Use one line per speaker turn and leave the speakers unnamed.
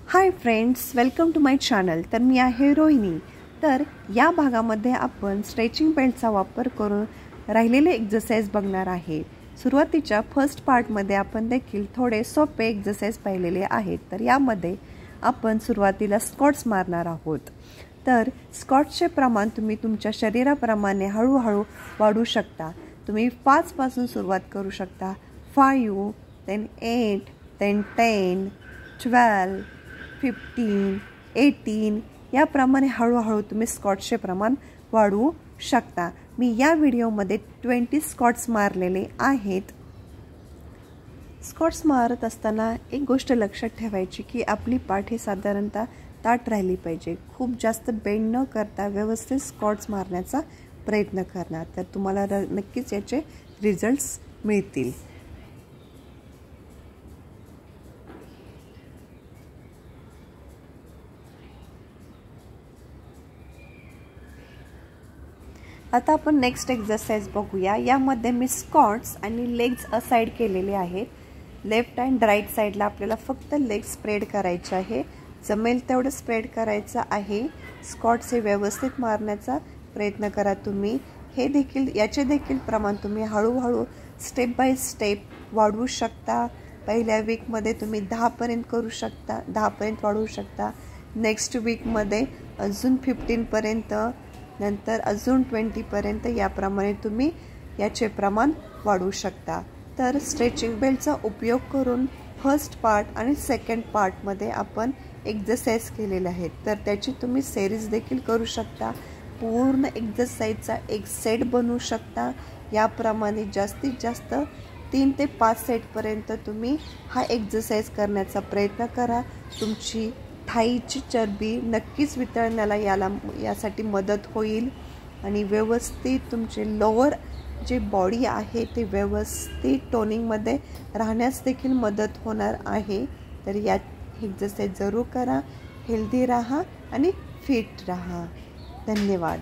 High friends, welcome to my channel. तर मी आहे रोहिणी। तर या भागामध्ये आपण स्ट्रेचिंग बेल्टचा वापर करून राहिलेले एक्सरसाइज बघणार आहे। सुरुवातीच्या फर्स्ट पार्टमध्ये आपण देखील थोडे सोपे एक्सरसाइज पाहिलेले आहेत। तर यामध्ये आपण सुरुवातीला स्क्वॉट्स मारणार आहोत। तर स्क्वॉट्सचे प्रमाण तुम्ही तुमच्या शरीराप्रमाणे हळूहळू वाढवू शकता। तुम्ही 5 पासून सुरुवात करू शकता। 5, then 8, then 10, 12, 15, 18 याप्रमाणे हळूहळू तुम्ही स्क्वॉट्सचे प्रमाण वाढवू शकता। मी या व्हिडिओमध्ये 20 स्क्वॉट्स मारलेले आहेत। स्क्वॉट्स मारत असताना एक गोष्ट लक्षात ठेवायची की आपली पाठ ही साधारणतः ताठ राहिली पाहिजे। खूप जास्त बेंड न करता व्यवस्थित स्क्वॉट्स मारण्याचा प्रयत्न करणार, तर तुम्हाला नक्कीच याचे रिझल्ट्स मिळतील। आता आपण नेक्स्ट एक्सरसाइज बघूया। यामध्ये मी स्क्वॉट्स आणि लेग्स असाइड केलेले आहेत। लेफ्ट अँड राईट साइडला आपल्याला फक्त लेग्स स्प्रेड करायचे आहे। जमेल तेवढं स्प्रेड करायचं आहे। स्क्वॉट्स हे व्यवस्थित मारण्याचा प्रयत्न करा तुम्ही। याचे देखील प्रमाण तुम्ही हळूहळू स्टेप बाय स्टेप वाढवू शकता। पहिल्या वीकमध्ये तुम्ही 10 पर्यंत करू शकता, 10 पर्यंत वाढवू शकता। नेक्स्ट वीकमध्ये अजून 15 पर्यंत, नंतर अजून 20 पर्यंत याप्रमाणे तुम्ही याचे प्रमाण वाढवू शकता। तर स्ट्रेचिंग बेल्टचा उपयोग करून फर्स्ट पार्ट आणि सेकंड पार्टमध्ये आपण एक्सरसाइज केलेले आहेत। तर त्याची तुम्ही सिरीज देखील करू शकता। पूर्ण एक्सरसाइजचा एक सेट बनवू शकता। याप्रमाणे जास्तीत जास्त 3 ते 5 सेटपर्यंत तुम्ही हा एक्सरसाइज करण्याचा प्रयत्न करा। तुमची थाईची चरबी नक्कीच वितळण्याला यासाठी मदत होईल आणि व्यवस्थित तुमचे लोअर जे बॉडी आहे ते व्यवस्थित टोनिंगमध्ये राहण्यास देखील मदत होणार आहे। तर या एक्सरसाइज जरूर करा। हेल्दी राहा आणि फिट राहा। धन्यवाद।